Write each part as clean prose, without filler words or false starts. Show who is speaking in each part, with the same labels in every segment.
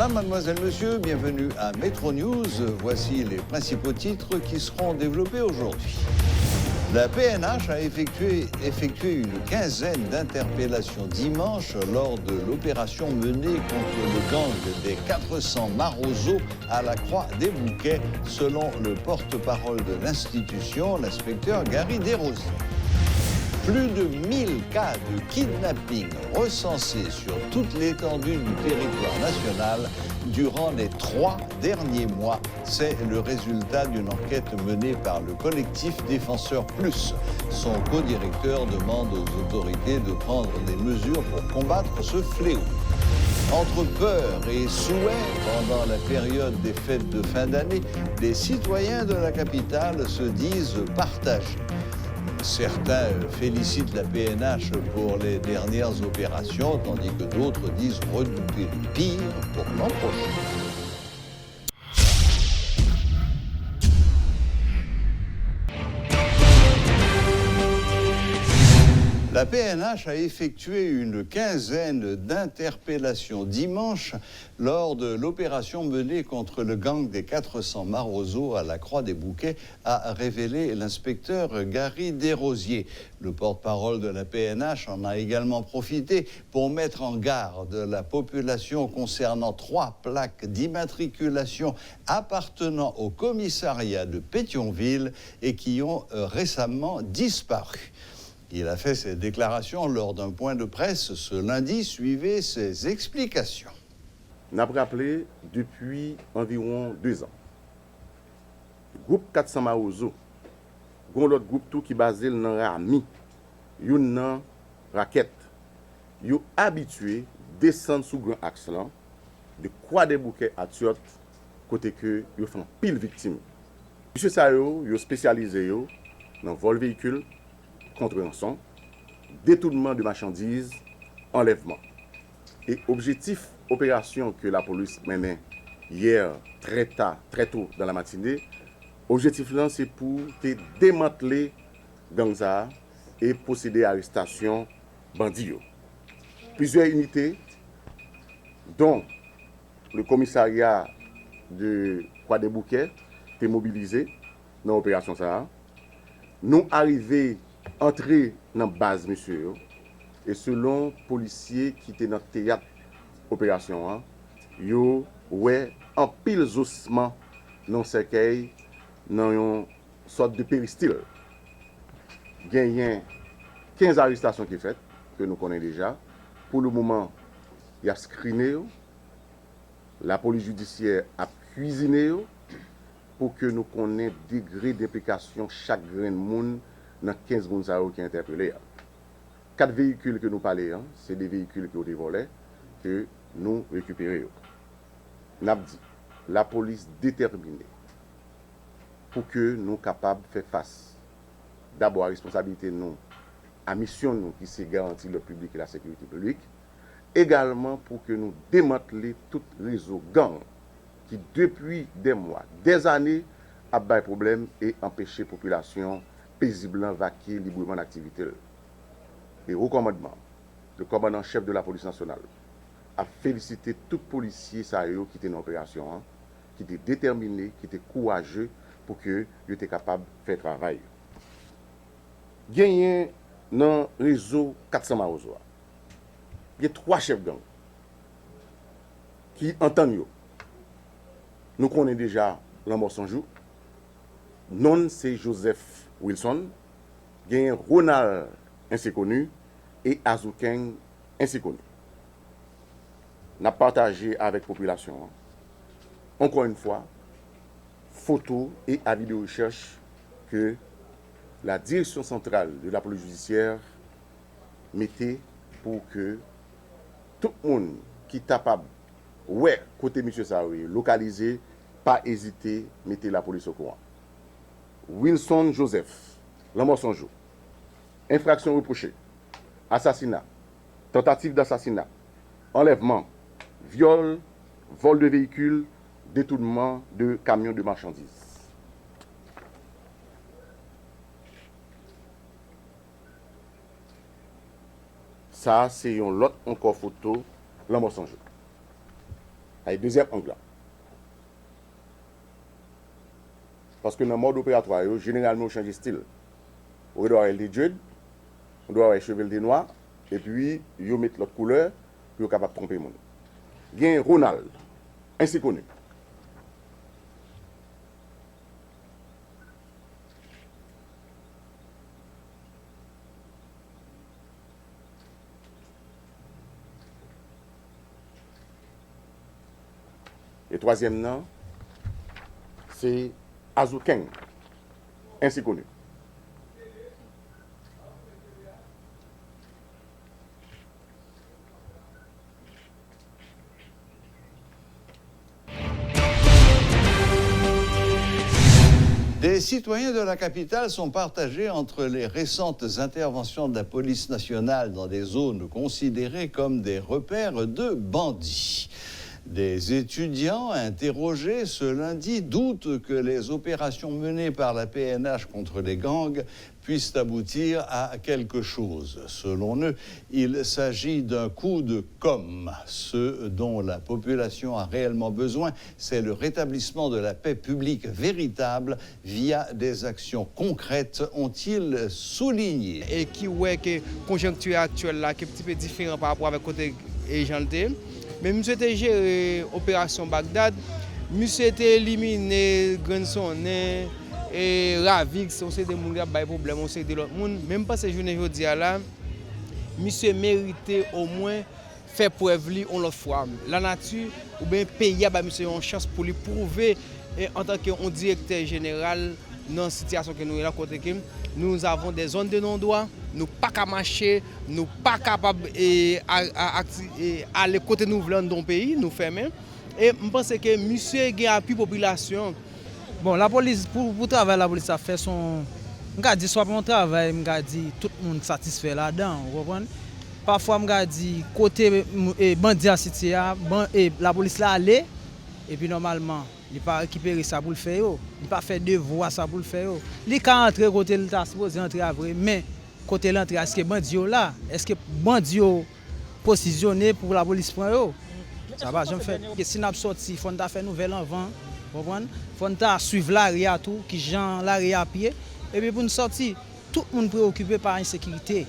Speaker 1: Madame, mademoiselle, monsieur, bienvenue à Metro News. Voici les principaux titres qui seront développés aujourd'hui. La PNH a effectué une quinzaine d'interpellations dimanche lors de l'opération menée contre le gang des 400 Marozo à la Croix des Bouquets, selon le porte-parole de l'institution, l'inspecteur Gary Desrosiers. Plus de 1000 cas de kidnapping recensés sur toute l'étendue du territoire national durant les 3 derniers mois. C'est le résultat d'une enquête menée par le collectif Défenseurs Plus. Son co-directeur demande aux autorités de prendre des mesures pour combattre ce fléau. Entre peur et souhait, pendant la période des fêtes de fin d'année, les citoyens de la capitale se disent partagés. Certains félicitent la PNH pour les dernières opérations, tandis que d'autres disent redouter le pire pour l'an prochain. La PNH a effectué une quinzaine d'interpellations dimanche lors de l'opération menée contre le gang des 400 Marozo à la Croix des Bouquets, a révélé l'inspecteur Gary Desrosiers. Le porte-parole de la PNH en a également profité pour mettre en garde la population concernant 3 plaques d'immatriculation appartenant au commissariat de Pétionville et qui ont récemment disparu. Il a fait ces déclarations lors d'un point de presse ce lundi. Suivez ses explications.
Speaker 2: On a rappelé depuis environ 2 ans. Le groupe 400 Marozo, l'autre groupe tout qui basé dans Rami, yon raquette, yo habitué descendre sous grand axe là, de Croix des Bouquets à Tiot, côté que yo font pile victime. Monsieur Sayo, yo spécialisé yo dans vol véhicule, contre-rançon, détournement de marchandises, enlèvement. Et objectif opération que la police menait hier très tôt dans la matinée, objectif là c'est pour démanteler gangza et procéder à l'arrestation bandits. Plusieurs unités, dont le commissariat de Croix des Bouquets, étaient mobilisés dans l'opération ça. Nous arrivés entrer dans la base, monsieur, et selon policiers qui étaient dans le théâtre opération, yo ouais en pile ossements dans cercueil, dans une sorte de péristyle. Il y a 15 arrestations qui sont faites, que nous connaissons déjà. Pour le moment, il y a screené, la police judiciaire a cuisiné pour que nous connaissions le degré d'implication chaque grain de monde dans 15 personnes qui sont interpellés. 4 véhicules que nous parlons, c'est des véhicules qui ont été volés, que nous récupérons. Nous dit, la police déterminée pour que nous soyons capables de faire face d'abord à la responsabilité de nous, à la mission nous, qui c'est garantir le public et la sécurité publique, également pour que nous démantelions tout réseau gang qui depuis des mois, des années, a des problèmes et empêcher la population paisiblement vaquer librement d'activité. Et au commandement, le commandant-chef de la police nationale a félicité tout policier qui était en opération, qui était déterminé, qui était courageux pour que ils étaient capables de faire travail. Gagné dans le réseau 400 Marozo. Il y a 3 chefs gang qui entendent. Nous connaissons déjà l'Ambossanjou. Non, c'est Joseph Wilson. Il y a Ronald, ainsi connu, et Azouken, ainsi connu. Nous avons partagé avec la population, encore une fois, photos et avis de recherche que la direction centrale de la police judiciaire mettait pour que tout le monde qui est capable, côté M. Saoui, localisé, pas hésiter, mettez la police au courant. Wilson Joseph, Lamorsanjou, infraction reprochée, assassinat, tentative d'assassinat, enlèvement, viol, vol de véhicule, détournement de camions de marchandises. Ça, c'est une autre encore photo, Lamorsanjou. a deuxième angle. Parce que dans le mode opératoire, généralement, on change de style. On doit avoir les jeunes, on doit avoir les cheveux noirs, et puis, ils mettent l'autre couleur, puis ils sont capables de tromper le monde. Il y a Ronald, ainsi connu. Et troisième nom, c'est Azukeng, ainsi connu.
Speaker 1: Les citoyens de la capitale sont partagés entre les récentes interventions de la police nationale dans des zones considérées comme des repères de bandits. Des étudiants interrogés ce lundi doutent que les opérations menées par la PNH contre les gangs puissent aboutir à quelque chose. Selon eux, il s'agit d'un coup de com'. Ce dont la population a réellement besoin, c'est le rétablissement de la paix publique véritable via des actions concrètes, ont-ils souligné.
Speaker 3: Et qui ouais que la conjoncture actuelle là, qui est un petit peu différent par rapport avec côté éjanté. Mais M. était géré l'opération Bagdad, M. était éliminé Grenson et Ravix, on sait des gens qui ont des problèmes, on sait de l'autre monde. Même pas ces journées aujourd'hui là, M. méritait au moins faire preuve on l'autre fois. La nature ou bien le pays a une chance pour lui prouver en tant que directeur général dans la situation que nous avons côté nous avons des zones de non-droit, nous pas qu'à marcher, nous pas capables aller côté nous voulons dans le pays, nous fermer. Et je pense que monsieur a plus population.
Speaker 4: Bon, la police pour travailler la police a fait son m'ga dit soit mon travail, m'ga dit tout le monde satisfait là-dedans, vous comprenez? Parfois m'ga dit côté bandit à cité la police là aller et puis normalement il pas récupérer ça pour le faire, il pas faire devoir ça pour le faire. Il quand entrer côté il t'a supposé entrer après, mais côté l'entrée est-ce que bandit là, est-ce que bandit positionné pour la police prend yo? Ça va jamais faire. Si n'a sorti, faut ta faire nouvelle avant, vous comprenez? Faut ta suivre l'arrière tout qui gens l'arrière à pied et puis pour une sortie, tout le monde préoccupé par l'insécurité.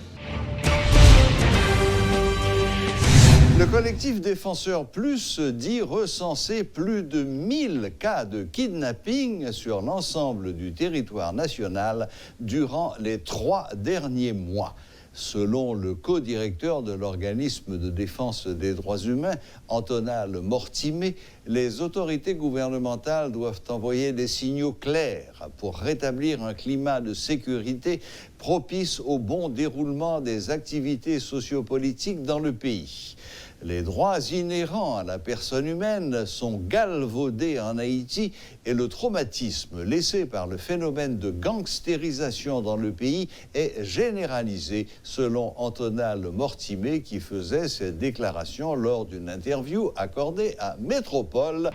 Speaker 1: Le collectif Défenseurs Plus dit recenser plus de 1000 cas de kidnapping sur l'ensemble du territoire national durant les 3 derniers mois. Selon le co-directeur de l'organisme de défense des droits humains, Antonal Mortimé, les autorités gouvernementales doivent envoyer des signaux clairs pour rétablir un climat de sécurité propice au bon déroulement des activités sociopolitiques dans le pays. Les droits inhérents à la personne humaine sont galvaudés en Haïti et le traumatisme laissé par le phénomène de gangstérisation dans le pays est généralisé, selon Antonal Mortimé, qui faisait cette déclaration lors d'une interview accordée à Métropole.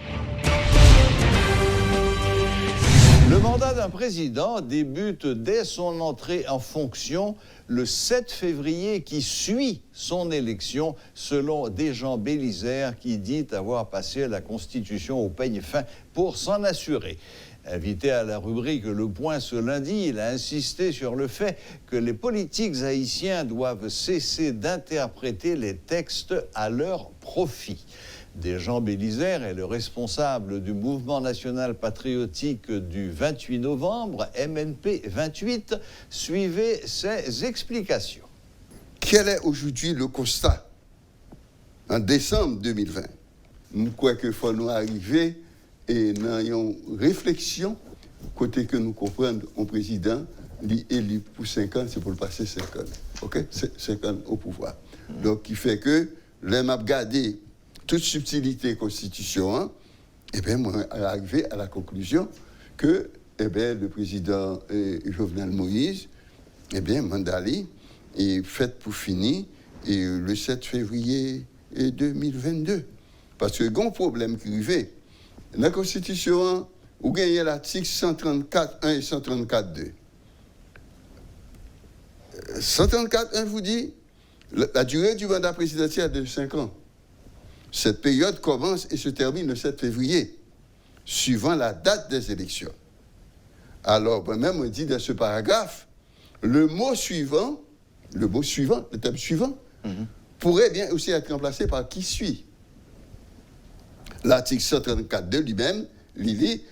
Speaker 1: Le mandat d'un président débute dès son entrée en fonction le 7 février qui suit son élection, selon Desjans Bélisaire qui dit avoir passé la Constitution au peigne fin pour s'en assurer. Invité à la rubrique Le Point ce lundi, il a insisté sur le fait que les politiques haïtiens doivent cesser d'interpréter les textes à leur profit. Desjans Bélisaire est le responsable du mouvement national patriotique du 28 novembre, MNP 28, suivez ses explications.
Speaker 5: Quel est aujourd'hui le constat en décembre 2020? Nous croyons qu'il faut nous arriver et dans une réflexion, côté que nous comprenons un président élu pour 5 ans, c'est pour le passer 5 ans. OK? 5 ans au pouvoir. Donc, qui fait que l'homme a gardé toute subtilité constitution, hein, et bien, moi, arrivé à la conclusion que, eh bien, le président Jovenel Moïse, eh bien, Mandali, est fait pour finir et le 7 février 2022. Parce que grand problème qui arrivait, dans la constitution, vous gagnez l'article 134.1 et 134.2. 134.1 vous dit la durée du mandat présidentiel est de 5 ans. Cette période commence et se termine le 7 février, suivant la date des élections. Alors, moi-même, on dit dans ce paragraphe, le thème suivant, pourrait bien aussi être remplacé par qui suit. L'article 134 de lui-même,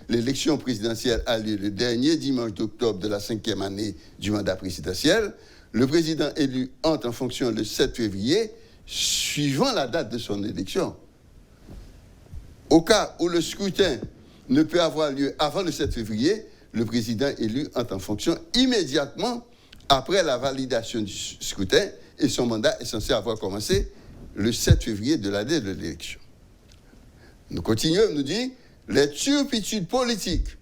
Speaker 5: l'élection présidentielle a lieu le dernier dimanche d'octobre de la 5e année du mandat présidentiel. Le président élu entre en fonction le 7 février, suivant la date de son élection. Au cas où le scrutin ne peut avoir lieu avant le 7 février, le président élu entre en fonction immédiatement après la validation du scrutin et son mandat est censé avoir commencé le 7 février de l'année de l'élection. Nous continuons, nous dit, les turpitudes politiques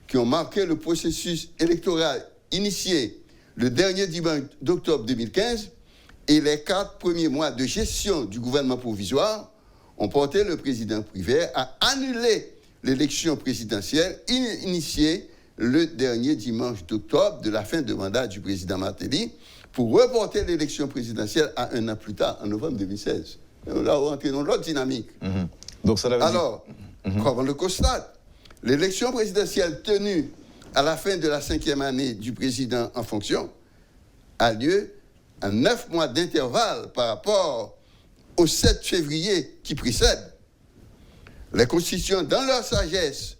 Speaker 5: qui ont marqué le processus électoral initié le dernier dimanche d'octobre 2015 et les 4 premiers mois de gestion du gouvernement provisoire ont porté le président Prévert à annuler l'élection présidentielle initiée le dernier dimanche d'octobre de la fin de mandat du président Martelly pour reporter l'élection présidentielle à 1 an plus tard, en novembre 2016. Là, on rentre dans l'autre dynamique.
Speaker 1: Donc ça
Speaker 5: Alors, comme on le constate, l'élection présidentielle tenue à la fin de la 5e année du président en fonction a lieu à 9 mois d'intervalle par rapport au 7 février qui précède. Les constituants, dans leur sagesse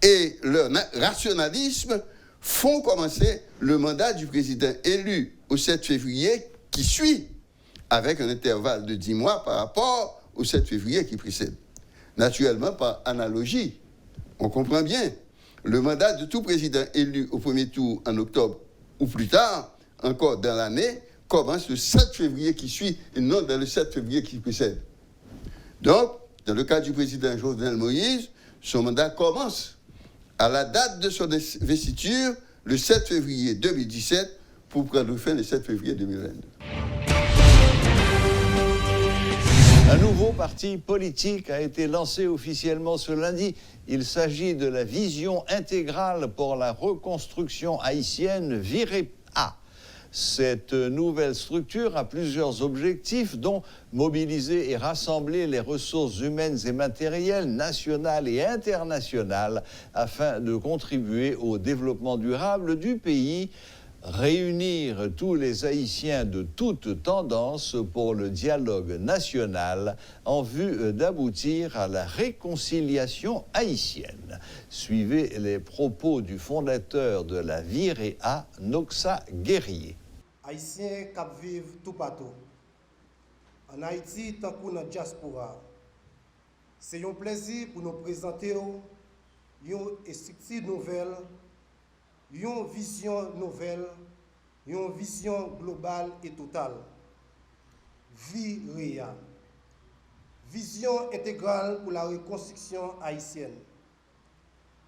Speaker 5: et leur rationalisme, font commencer le mandat du président élu au 7 février qui suit, avec un intervalle de 10 mois par rapport au 7 février qui précède. Naturellement, par analogie, on comprend bien, le mandat de tout président élu au premier tour en octobre ou plus tard, encore dans l'année, commence le 7 février qui suit et non dans le 7 février qui précède. Donc, dans le cas du président Jovenel Moïse, son mandat commence à la date de son investiture, le 7 février 2017, pour prendre fin le 7 février 2022.
Speaker 1: Un nouveau parti politique a été lancé officiellement ce lundi. Il s'agit de la Vision intégrale pour la reconstruction haïtienne, VIREA. Cette nouvelle structure a plusieurs objectifs, dont mobiliser et rassembler les ressources humaines et matérielles nationales et internationales afin de contribuer au développement durable du pays, réunir tous les Haïtiens de toutes tendances pour le dialogue national en vue d'aboutir à la réconciliation haïtienne. Suivez les propos du fondateur de la VIREA, Noxa Guerrier.
Speaker 6: Haïtiens qui vivent tout partout. En Haïti, tant que dans la diaspora. C'est un plaisir pour nous présenter une structure nouvelle, une vision nouvelle, une vision globale et totale. VIREA. Vision intégrale pour la reconstruction haïtienne.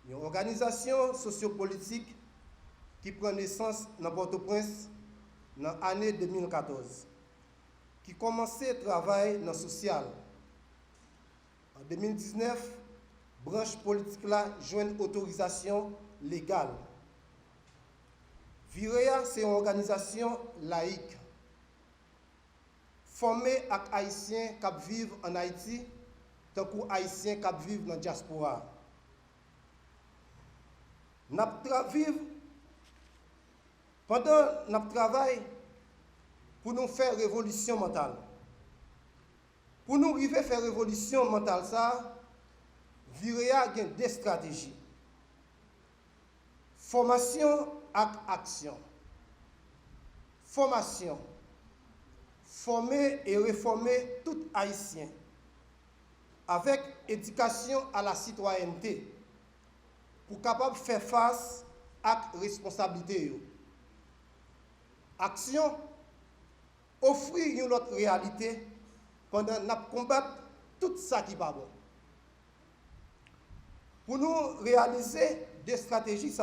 Speaker 6: Une organisation sociopolitique qui prend naissance dans Port-au-Prince dans l'année 2014, qui commençait le travail dans le social. En 2019, branche politique là joint autorisation légale. VIREA, c'est une organisation laïque, formée avec Haïtiens qui vivent en Haïti, tant que Haïtiens qui vivent dans la diaspora. Pendant notre travail, pour nous faire révolution mentale. Pour nous arriver à faire révolution mentale, ça, VIREA a des stratégies. Formation et action. Formation. Former et réformer tout Haïtien. Avec éducation à la citoyenneté. Pour capable faire face à la responsabilité. Action, offrir une autre réalité pendant nous combattre tout ça qui va bon. Pour nous réaliser des stratégies,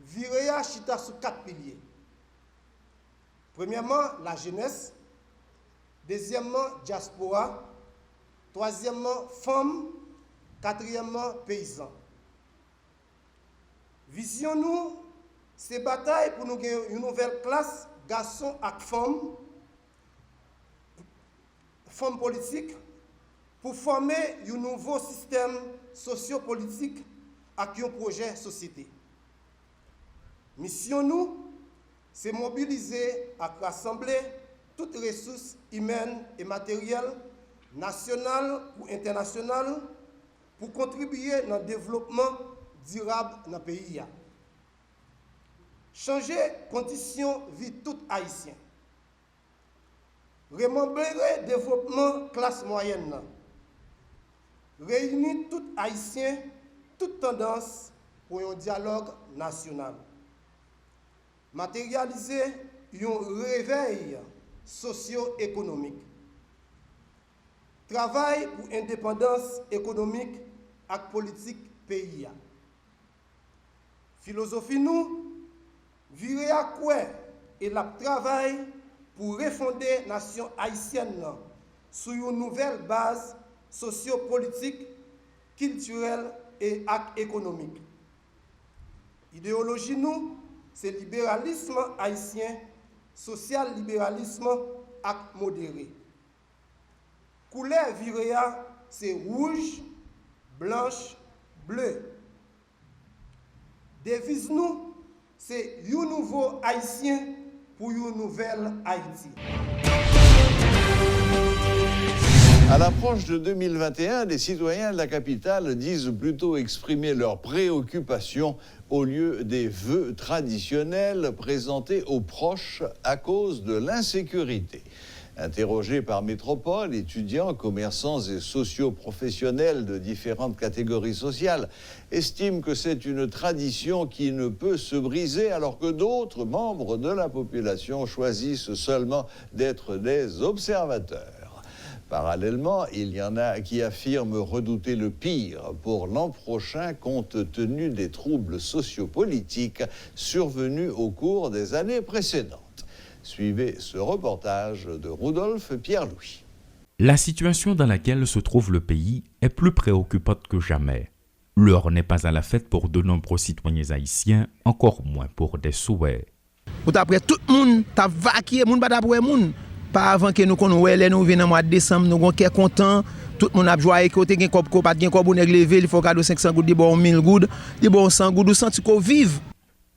Speaker 6: VIREA chita sur 4 piliers. Premièrement, la jeunesse. Deuxièmement, diaspora. Troisièmement, femmes. Quatrièmement, paysans. Vision nous, c'est bataille pour nous gagner une nouvelle classe, garçons et femmes politiques, pour former un nouveau système sociopolitique avec un projet de société. Mission nous, c'est mobiliser et rassembler toutes les ressources humaines et matérielles, nationales ou internationales, pour contribuer dans le développement durable dans le pays. Changer conditions de vie tout haïtien. Remembrer le développement classe moyenne. Réunir tout haïtien, toute tendance pour un dialogue national. Matérialiser un réveil socio-économique. Travail pour indépendance économique et politique pays. Philosophie nous, virer à quoi et la travail pour refonder la nation haïtienne sur une nouvelle base sociopolitique, culturelle et économique. Idéologie nous, c'est libéralisme haïtien, social-libéralisme et modéré. Couleur viréa, c'est rouge, blanche, bleu. Devise nous, c'est un nouveau haïtien pour une nouvelle Haïti.
Speaker 1: À l'approche de 2021, les citoyens de la capitale disent plutôt exprimer leurs préoccupations au lieu des vœux traditionnels présentés aux proches à cause de l'insécurité. Interrogés par Métropole, étudiants, commerçants et socio-professionnels de différentes catégories sociales estiment que c'est une tradition qui ne peut se briser alors que d'autres membres de la population choisissent seulement d'être des observateurs. Parallèlement, il y en a qui affirment redouter le pire pour l'an prochain compte tenu des troubles sociopolitiques survenus au cours des années précédentes. Suivez ce reportage de Rudolph Pierre-Louis.
Speaker 7: La situation dans laquelle se trouve le pays est plus préoccupante que jamais. L'heure n'est pas à la fête pour de nombreux citoyens haïtiens, encore moins pour des souhaits.
Speaker 8: Après tout le monde t'a vaqué, moun pas d'après moun. Pas avant que nous connaissons les nous venons mois de décembre, nous sommes contents. Tout le monde a joyeux côté gen kop pas gen kop nèg levé, il faut cadeau 500 gouttes, di bon 1000 gouttes, di bon 100 gouttes, ou senti qu'on vive.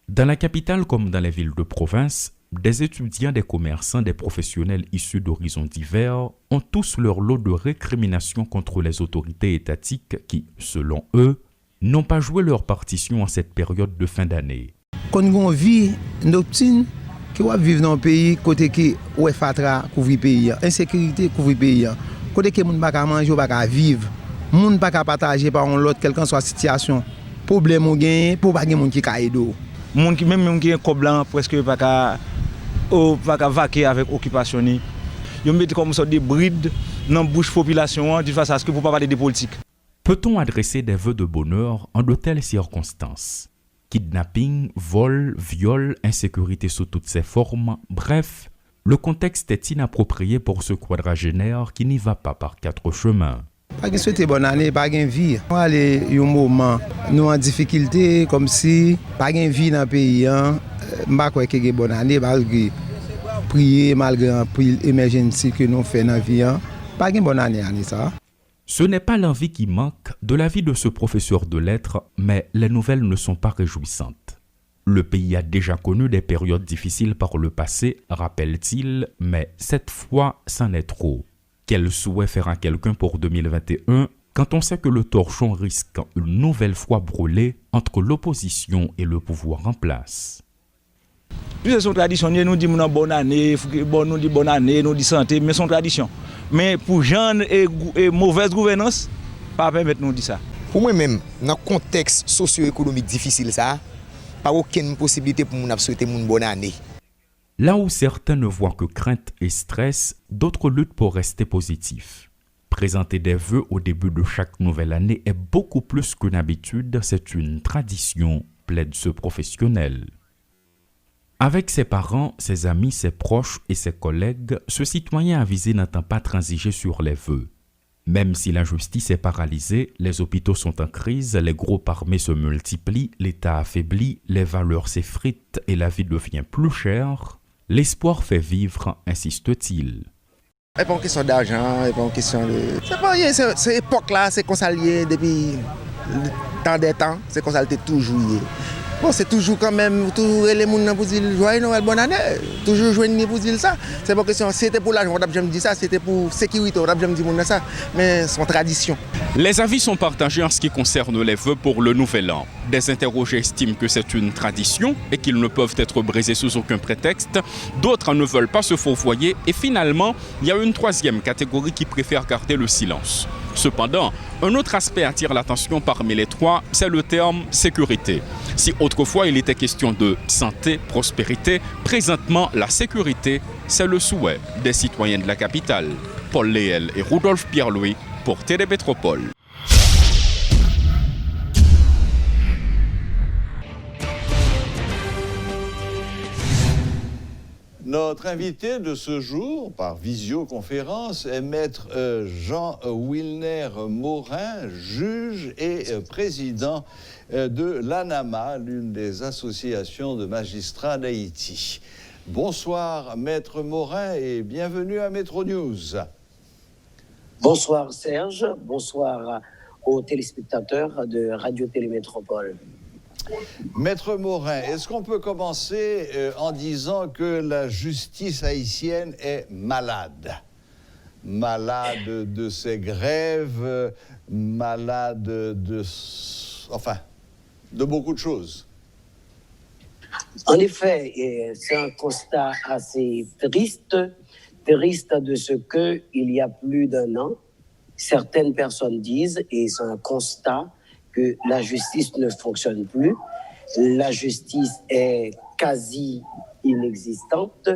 Speaker 7: Dans la capitale comme dans les villes de province, des étudiants, des commerçants, des professionnels issus d'horizons divers ont tous leur lot de récriminations contre les autorités étatiques qui, selon eux, n'ont pas joué leur partition en cette période de fin d'année.
Speaker 8: Quand on vit nocturne, qui va vivre dans un pays côté qui ouais fatra couvrir pays, insécurité couvrir pays, côté que moun pas ka manger, pas ka vivre, moun pas ka partager par l'autre quelle que soit situation, problème ou gain pour pas gen moun qui ka aider.
Speaker 9: Moun qui même qui est blanc presque pas ka vaquer avec occupation ni. Yo met comme ça des brides dans bouche population de façon à ce que pour pas parler de politique.
Speaker 7: Peut-on adresser des vœux de bonheur en de telles circonstances? Kidnapping, vol, viol, insécurité sous toutes ses formes, bref, le contexte est inapproprié pour ce quadragénaire qui n'y va pas par quatre chemins.
Speaker 8: Pas que souhaiter bonne année, pas gain vie. On aller un moment nous en difficulté comme si pas gain vie dans le pays m'pa croire que bonne année malgré prier malgré un pile émergency que nous fait dans vie pas gain bonne année ça.
Speaker 7: Ce n'est pas l'envie qui manque de la vie de ce professeur de lettres, mais les nouvelles ne sont pas réjouissantes. Le pays a déjà connu des périodes difficiles par le passé, rappelle-t-il, mais cette fois, c'en est trop. Quel souhait faire à quelqu'un pour 2021 quand on sait que le torchon risque une nouvelle fois brûler entre l'opposition et le pouvoir en place?
Speaker 9: Plus son tradition, nous disons bonne année, nous disons bonne année, nous disons santé, mais son tradition. Mais pour jeune et mauvaise gouvernance, pas permettre nous dire ça.
Speaker 10: Pour moi-même, dans le contexte socio-économique difficile, ça, pas aucune possibilité pour nous souhaiter une bonne année.
Speaker 7: Là où certains ne voient que crainte et stress, d'autres luttent pour rester positifs. Présenter des vœux au début de chaque nouvelle année est beaucoup plus qu'une habitude, c'est une tradition, plaide ce professionnel. Avec ses parents, ses amis, ses proches et ses collègues, ce citoyen avisé n'entend pas transiger sur les vœux. Même si l'injustice est paralysée, les hôpitaux sont en crise, les groupes armés se multiplient, l'État affaiblit, les valeurs s'effritent et la vie devient plus chère, l'espoir fait vivre, insiste-t-il.
Speaker 10: C'est pas une question d'argent, c'est pas une question de... C'est pas rien, c'est époque là, c'est qu'on s'allie depuis tant des temps, c'est qu'on s'allie toujours. Bon, c'est toujours quand même, toujours les gens pour dire joyeux Noël, bonne année, toujours joindre pour dire ça. C'est pas question, c'était pour l'argent, on me dit ça, c'était pour sécurité, on me dit ça, mais c'est une tradition.
Speaker 7: Les avis sont partagés en ce qui concerne les vœux pour le nouvel an. Des interrogés estiment que c'est une tradition et qu'ils ne peuvent être brisés sous aucun prétexte. D'autres ne veulent pas se fourvoyer. Et finalement, il y a une troisième catégorie qui préfère garder le silence. Cependant, un autre aspect attire l'attention parmi les trois, c'est le terme sécurité. Si autrefois il était question de santé, prospérité, présentement la sécurité, c'est le souhait des citoyens de la capitale. Paul Léel et Rudolf Pierre-Louis pour Télémétropole.
Speaker 1: Notre invité de ce jour, par visioconférence, est maître Jean-Wilner Morin, juge et président de l'ANAMA, l'une des associations de magistrats d'Haïti. Bonsoir, maître Morin, et bienvenue à Métro News.
Speaker 11: Bonsoir Serge, bonsoir aux téléspectateurs de Radio Télémétropole.
Speaker 1: Maître Morin, est-ce qu'on peut commencer en disant que la justice haïtienne est malade? Malade de ses grèves, malade de beaucoup de choses.
Speaker 11: En effet, c'est un constat assez triste de ce que, il y a plus d'un an, certaines personnes disent, et c'est un constat, que la justice ne fonctionne plus. La justice est quasi inexistante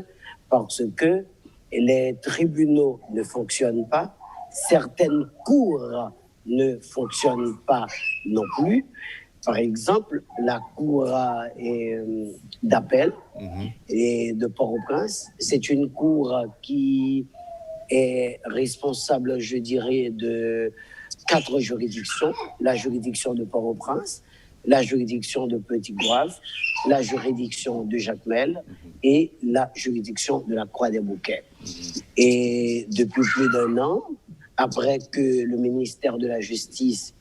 Speaker 11: parce que les tribunaux ne fonctionnent pas, certaines cours ne fonctionnent pas non plus. Par exemple, la cour d'appel et de Port-au-Prince, c'est une cour qui est responsable, je dirais, de 4 juridictions, la juridiction de Port-au-Prince, la juridiction de Petit-Goâve, la juridiction de Jacmel et la juridiction de la Croix-des-Bouquets. Et depuis plus d'un an, après que le ministère de la Justice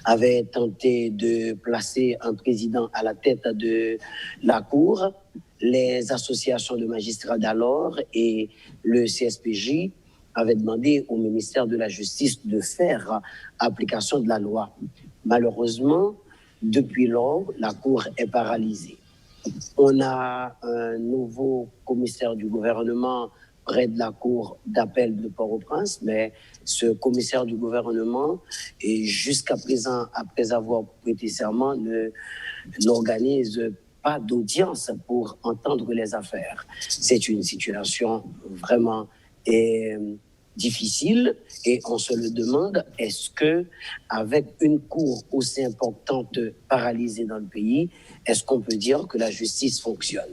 Speaker 11: avait tenté de placer un président à la tête de la Cour, les associations de magistrats d'alors et le CSPJ avait demandé au ministère de la Justice de faire application de la loi. Malheureusement, depuis lors, la Cour est paralysée. On a un nouveau commissaire du gouvernement près de la Cour d'appel de Port-au-Prince, mais ce commissaire du gouvernement, et jusqu'à présent, après avoir prêté serment, n'organise pas d'audience pour entendre les affaires. C'est une situation vraiment difficile et on se le demande, est-ce que avec une cour aussi importante paralysée dans le pays, est-ce qu'on peut dire que la justice fonctionne?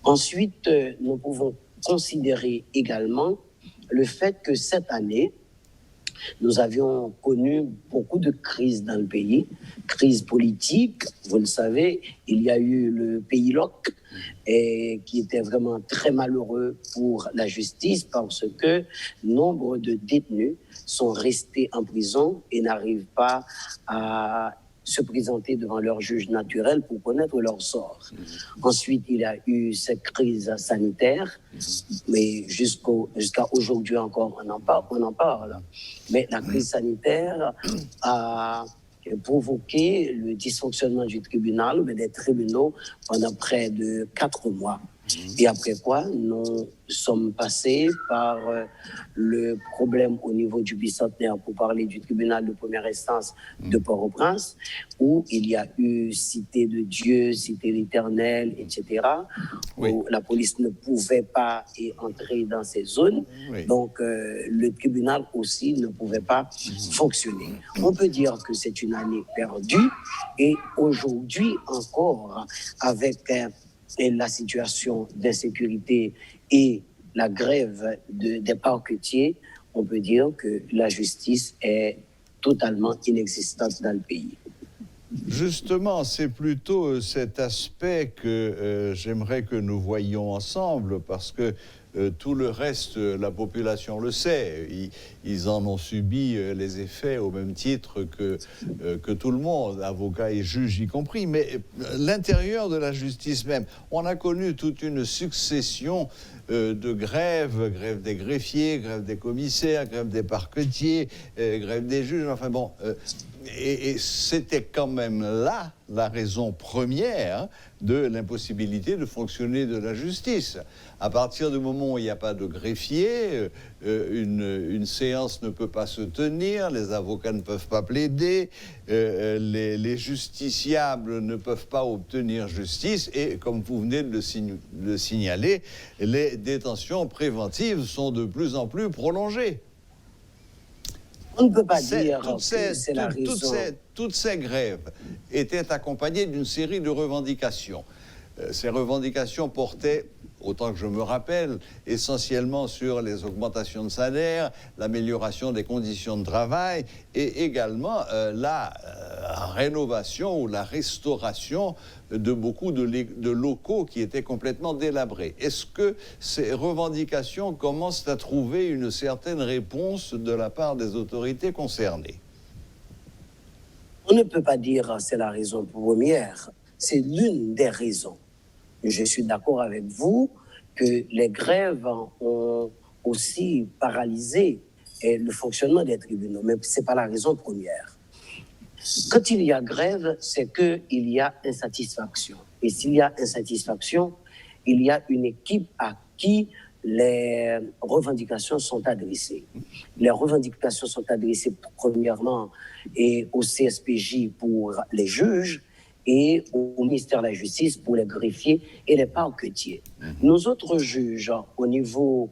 Speaker 11: Ensuite, nous pouvons considérer également le fait que cette année, nous avions connu beaucoup de crises dans le pays, crise politique, vous le savez, il y a eu le pays LOC, et qui était vraiment très malheureux pour la justice parce que nombre de détenus sont restés en prison et n'arrivent pas à se présenter devant leur juge naturel pour connaître leur sort. Ensuite, il y a eu cette crise sanitaire, mais jusqu'à aujourd'hui encore, on en parle. Mais la crise sanitaire a provoqué le dysfonctionnement du tribunal, mais des tribunaux pendant près de 4 mois. Et après quoi, nous sommes passés par le problème au niveau du bicentenaire pour parler du tribunal de première instance de Port-au-Prince, où il y a eu Cité de Dieu, Cité l'Éternel, etc., où la police ne pouvait pas entrer dans ces zones. Donc, le tribunal aussi ne pouvait pas fonctionner. On peut dire que c'est une année perdue et aujourd'hui encore, avec la situation d'insécurité et la grève des parquetiers, on peut dire que la justice est totalement inexistante dans le pays.
Speaker 1: Justement, c'est plutôt cet aspect que j'aimerais que nous voyions ensemble, parce que tout le reste, la population le sait. Ils en ont subi les effets au même titre que tout le monde, avocats et juges y compris. Mais l'intérieur de la justice même, on a connu toute une succession de grèves, grève des greffiers, grève des commissaires, grève des parquetiers, grève des juges, enfin bon. Et c'était quand même là la raison première de l'impossibilité de fonctionner de la justice. À partir du moment où il n'y a pas de greffier, une séance ne peut pas se tenir, les avocats ne peuvent pas plaider, les justiciables ne peuvent pas obtenir justice et, comme vous venez de le signaler, les détentions préventives sont de plus en plus prolongées.
Speaker 11: On ne peut pas dire que c'est la raison.
Speaker 1: Toutes ces grèves étaient accompagnées d'une série de revendications. Ces revendications portaient, autant que je me rappelle, essentiellement sur les augmentations de salaire, l'amélioration des conditions de travail et également la rénovation ou la restauration de beaucoup de locaux qui étaient complètement délabrés. Est-ce que ces revendications commencent à trouver une certaine réponse de la part des autorités concernées?
Speaker 11: On ne peut pas dire que c'est la raison première, c'est l'une des raisons. Je suis d'accord avec vous que les grèves ont aussi paralysé le fonctionnement des tribunaux, mais ce n'est pas la raison première. Quand il y a grève, c'est qu'il y a insatisfaction. Et s'il y a insatisfaction, il y a une équipe à qui les revendications sont adressées. Les revendications sont adressées premièrement au CSPJ pour les juges et au ministère de la Justice pour les greffiers et les parquetiers. Nos autres juges, au niveau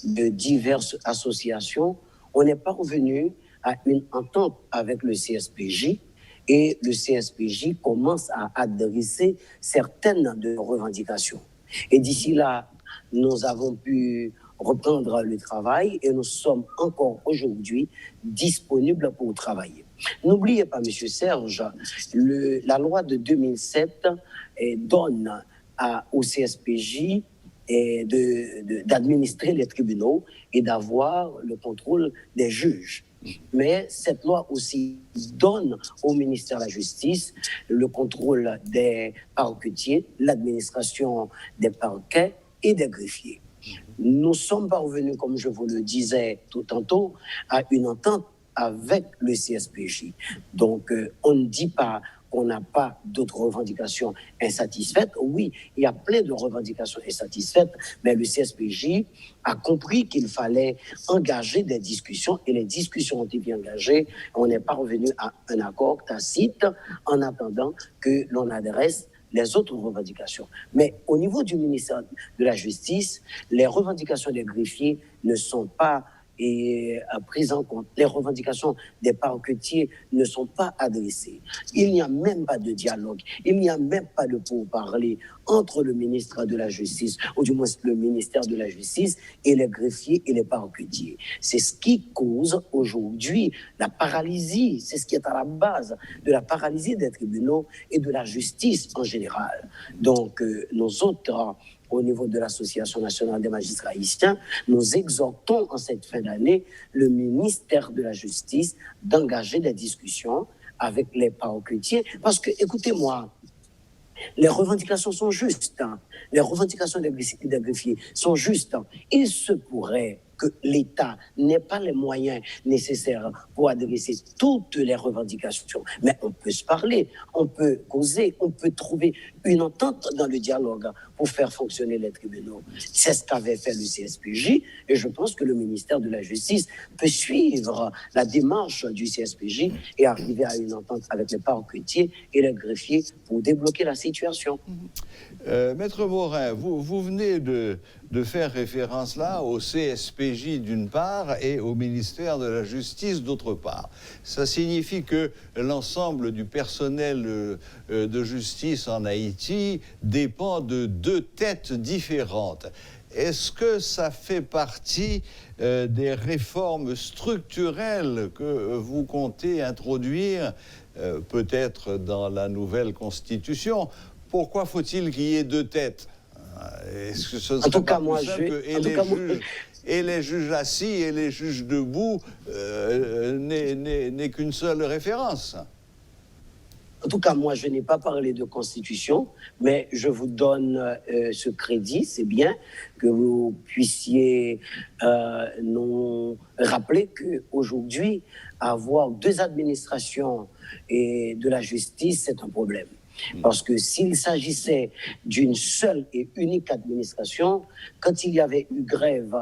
Speaker 11: de diverses associations, on n'est pas revenu à une entente avec le CSPJ et le CSPJ commence à adresser certaines de nos revendications. Et d'ici là, nous avons pu reprendre le travail et nous sommes encore aujourd'hui disponibles pour travailler. N'oubliez pas, M. Serge, la loi de 2007 donne au CSPJ d'administrer les tribunaux et d'avoir le contrôle des juges. Mais cette loi aussi donne au ministère de la Justice le contrôle des parquetiers, l'administration des parquets et des greffiers. Nous sommes parvenus, comme je vous le disais tout tantôt, à une entente avec le CSPJ. Donc, on ne dit pas qu'on n'a pas d'autres revendications insatisfaites. Oui, il y a plein de revendications insatisfaites, mais le CSPJ a compris qu'il fallait engager des discussions et les discussions ont été engagées. On n'est pas revenu à un accord tacite en attendant que l'on adresse les autres revendications. Mais au niveau du ministère de la Justice, les revendications des greffiers ne sont pas prises en compte. Les revendications des parquetiers ne sont pas adressées. Il n'y a même pas de dialogue. Il n'y a même pas de pourparlers entre le ministre de la Justice, ou du moins le ministère de la Justice, et les greffiers et les parquetiers. C'est ce qui cause aujourd'hui la paralysie. C'est ce qui est à la base de la paralysie des tribunaux et de la justice en général. Donc, nous autres, au niveau de l'Association nationale des magistrats haïtiens, nous exhortons en cette fin d'année le ministère de la Justice d'engager des discussions avec les parquetiers. Parce que, écoutez-moi, les revendications sont justes. Les revendications des greffiers sont justes. Il se pourrait que l'État n'ait pas les moyens nécessaires pour adresser toutes les revendications. Mais on peut se parler, on peut causer, on peut trouver une entente dans le dialogue pour faire fonctionner les tribunaux. C'est ce qu'avait fait le CSPJ et je pense que le ministère de la Justice peut suivre la démarche du CSPJ et arriver à une entente avec les parquetiers et les greffiers pour débloquer la situation.
Speaker 1: Maître Morin, vous venez de faire référence là au CSPJ d'une part et au ministère de la Justice d'autre part. Ça signifie que l'ensemble du personnel de justice en Haïti dépend de deux têtes différentes. Est-ce que ça fait partie des réformes structurelles que vous comptez introduire, peut-être dans la nouvelle Constitution? Pourquoi faut-il qu'il y ait deux têtes? Est-ce que ce ne
Speaker 11: En
Speaker 1: serait
Speaker 11: tout
Speaker 1: pas
Speaker 11: cas, moi,
Speaker 1: plus simple que et les juges assis et les juges debout n'aient qu'une seule référence?
Speaker 11: En tout cas, moi, je n'ai pas parlé de constitution, mais je vous donne ce crédit. C'est bien que vous puissiez nous rappeler qu'aujourd'hui, avoir deux administrations et de la justice, c'est un problème. Parce que s'il s'agissait d'une seule et unique administration, quand il y avait eu grève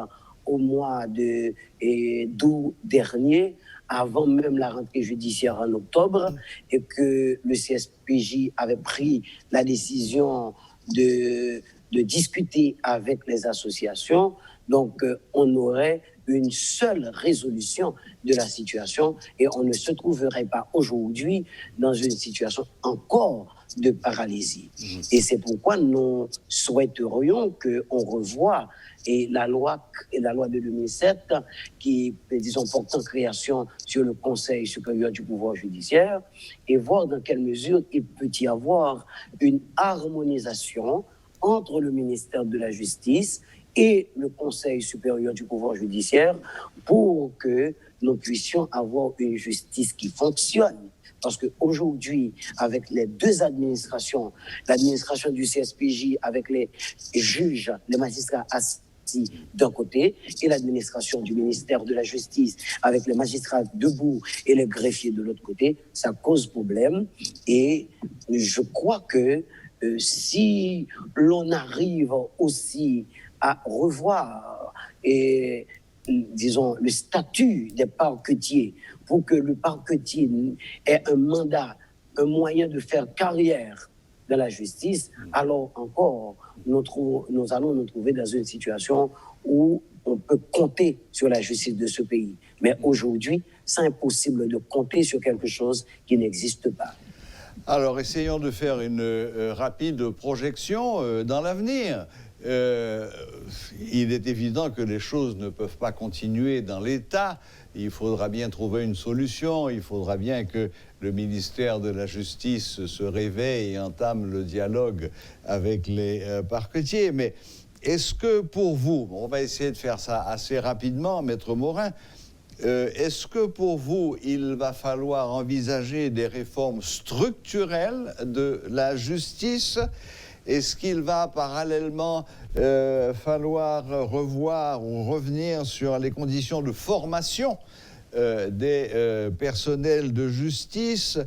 Speaker 11: au mois d'août dernier, avant même la rentrée judiciaire en octobre, et que le CSPJ avait pris la décision de discuter avec les associations, donc on aurait une seule résolution de la situation et on ne se trouverait pas aujourd'hui dans une situation encore de paralysie. Et c'est pourquoi nous souhaiterions qu'on revoie la loi de 2007 qui, disons, porte en création sur le Conseil supérieur du pouvoir judiciaire et voir dans quelle mesure il peut y avoir une harmonisation entre le ministère de la Justice et le Conseil supérieur du pouvoir judiciaire pour que nous puissions avoir une justice qui fonctionne. Parce qu'aujourd'hui, avec les deux administrations, l'administration du CSPJ avec les juges, les magistrats assis d'un côté, et l'administration du ministère de la Justice avec les magistrats debout et les greffiers de l'autre côté, ça cause problème. Et je crois que si l'on arrive aussi à revoir disons, le statut des parquetiers pour que le parquetier ait un mandat, un moyen de faire carrière dans la justice, alors encore, nous allons nous trouver dans une situation où on peut compter sur la justice de ce pays. Mais aujourd'hui, c'est impossible de compter sur quelque chose qui n'existe pas.
Speaker 1: Alors, essayons de faire une rapide projection dans l'avenir. Il est évident que les choses ne peuvent pas continuer dans l'état. Il faudra bien trouver une solution. Il faudra bien que le ministère de la Justice se réveille et entame le dialogue avec les parquetiers. Mais est-ce que pour vous, on va essayer de faire ça assez rapidement, Maître Morin, est-ce que pour vous, il va falloir envisager des réformes structurelles de la justice ? Est-ce qu'il va parallèlement falloir revoir ou revenir sur les conditions de formation des personnels de justice?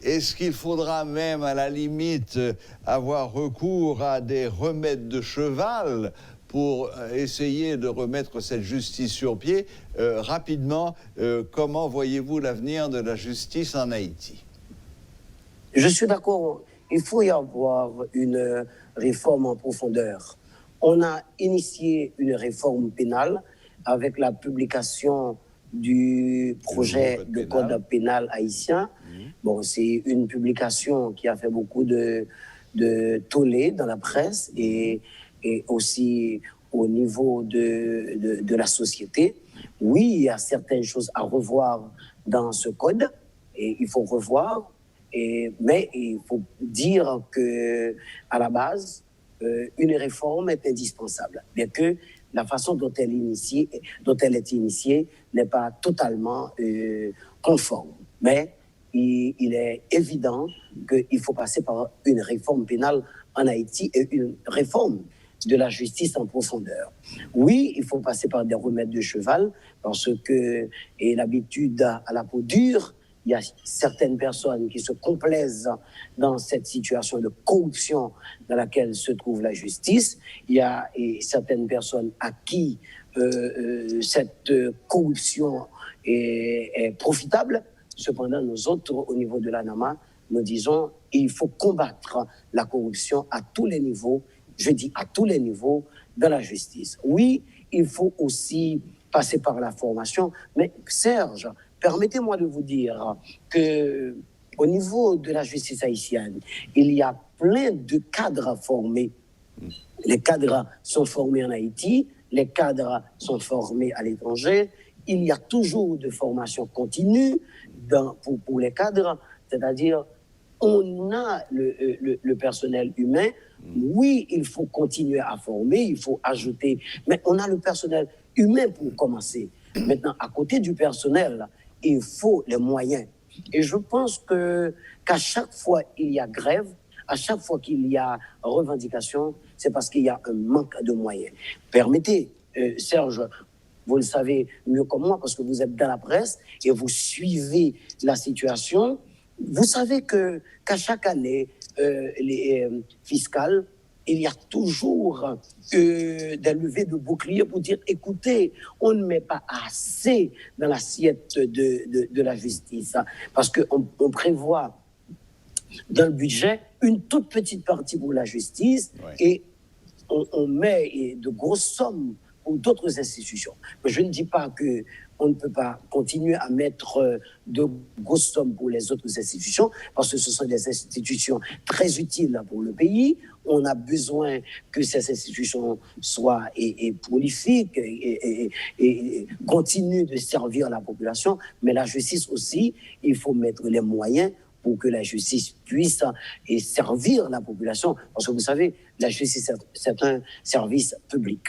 Speaker 1: Est-ce qu'il faudra même, à la limite, avoir recours à des remèdes de cheval pour essayer de remettre cette justice sur pied? Rapidement, comment voyez-vous l'avenir de la justice en Haïti?
Speaker 11: Je suis d'accord. Il faut y avoir une réforme en profondeur. On a initié une réforme pénale avec la publication du projet de code pénal haïtien. Bon, c'est une publication qui a fait beaucoup de tollé dans la presse et aussi au niveau de la société. Oui, il y a certaines choses à revoir dans ce code et il faut revoir. Mais il faut dire qu'à la base, une réforme est indispensable, bien que la façon dont elle est initiée n'est pas totalement conforme. Mais il est évident qu'il faut passer par une réforme pénale en Haïti et une réforme de la justice en profondeur. Oui, il faut passer par des remèdes de cheval, parce que l'habitude à la peau dure. Il y a certaines personnes qui se complaisent dans cette situation de corruption dans laquelle se trouve la justice. Il y a certaines personnes à qui cette corruption est profitable. Cependant, nous autres, au niveau de l'ANAMA, nous disons qu'il faut combattre la corruption à tous les niveaux, je dis à tous les niveaux de la justice. Oui, il faut aussi passer par la formation, mais Serge, permettez-moi de vous dire qu'au niveau de la justice haïtienne, il y a plein de cadres formés. Les cadres sont formés en Haïti, les cadres sont formés à l'étranger. Il y a toujours de formation continue pour les cadres, c'est-à-dire on a le personnel humain Oui, il faut continuer à former, il faut ajouter, mais on a le personnel humain pour commencer. Maintenant, à côté du personnel, il faut les moyens. Et je pense qu'à chaque fois il y a grève, à chaque fois qu'il y a revendication, c'est parce qu'il y a un manque de moyens. Permettez, Serge, vous le savez mieux que moi parce que vous êtes dans la presse et vous suivez la situation. Vous savez qu'à chaque année fiscale, il y a toujours des levées de boucliers pour dire, écoutez, on ne met pas assez dans l'assiette de la justice. Parce qu'on prévoit dans le budget une toute petite partie pour la justice et on met de grosses sommes pour d'autres institutions. Mais je ne dis pas qu'on ne peut pas continuer à mettre de grosses sommes pour les autres institutions, parce que ce sont des institutions très utiles pour le pays. On a besoin que ces institutions soient prolifiques et continuent de servir la population. Mais la justice aussi, il faut mettre les moyens pour que la justice puisse servir la population. Parce que vous savez, la justice, c'est un service public.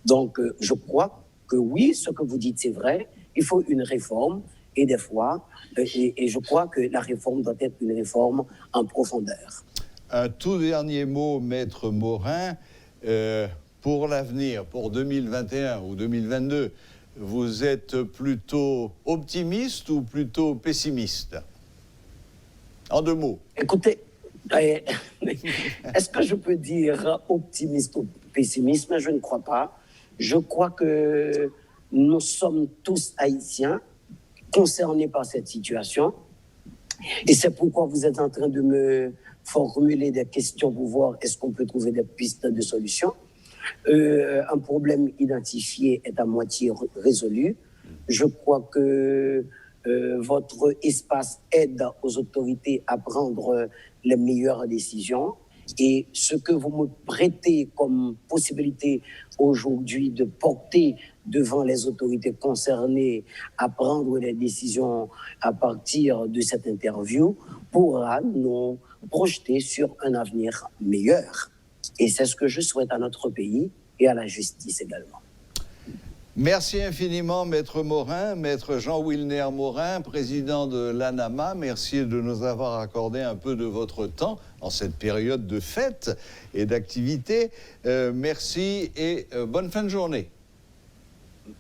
Speaker 11: Donc, je crois que oui, ce que vous dites, c'est vrai. Il faut une réforme et des fois, et je crois que la réforme doit être une réforme en profondeur.
Speaker 1: Un tout dernier mot, Maître Morin, pour l'avenir, pour 2021 ou 2022, vous êtes plutôt optimiste ou plutôt pessimiste? En 2 mots.
Speaker 11: Écoutez, est-ce que je peux dire optimiste ou pessimiste? Je ne crois pas. Je crois que nous sommes tous Haïtiens concernés par cette situation. Et c'est pourquoi vous êtes en train de me formuler des questions pour voir est-ce qu'on peut trouver des pistes de solution. Un problème identifié est à moitié résolu. Je crois que votre espace aide aux autorités à prendre les meilleures décisions. Et ce que vous me prêtez comme possibilité aujourd'hui de porter devant les autorités concernées à prendre les décisions à partir de cette interview pourra nous projeter sur un avenir meilleur. Et c'est ce que je souhaite à notre pays et à la justice également.
Speaker 1: Merci infiniment, Maître Morin, Maître Jean-Wilner Morin, président de l'ANAMA. Merci de nous avoir accordé un peu de votre temps en cette période de fête et d'activité. Merci et bonne fin de journée.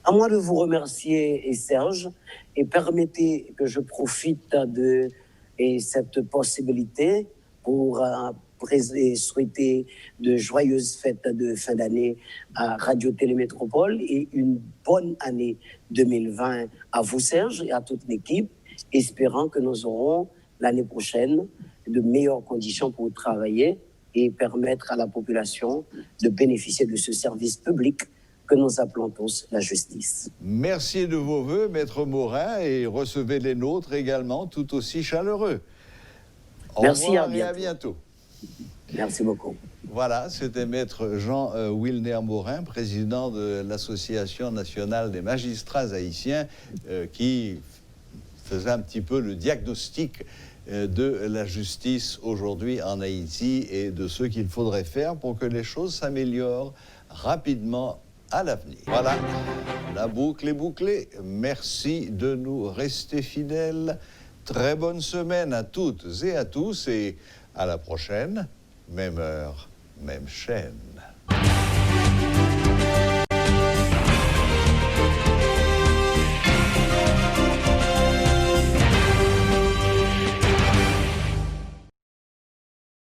Speaker 11: À moi de vous remercier, Serge, et permettez que je profite de cette possibilité pour souhaiter de joyeuses fêtes de fin d'année à Radio Télémétropole et une bonne année 2020 à vous, Serge, et à toute l'équipe, espérant que nous aurons l'année prochaine de meilleures conditions pour travailler et permettre à la population de bénéficier de ce service public que nous appelons tous la justice.
Speaker 1: Merci de vos vœux, Maître Morin, et recevez les nôtres également, tout aussi chaleureux.
Speaker 11: Merci,
Speaker 1: au revoir et à bientôt.
Speaker 11: Merci beaucoup.
Speaker 1: Voilà, c'était Maître Jean-Wilner Morin, président de l'Association nationale des magistrats haïtiens, qui faisait un petit peu le diagnostic de la justice aujourd'hui en Haïti et de ce qu'il faudrait faire pour que les choses s'améliorent rapidement à l'avenir. Voilà, la boucle est bouclée. Merci de nous rester fidèles. Très bonne semaine à toutes et à tous et à la prochaine, même heure, même chaîne.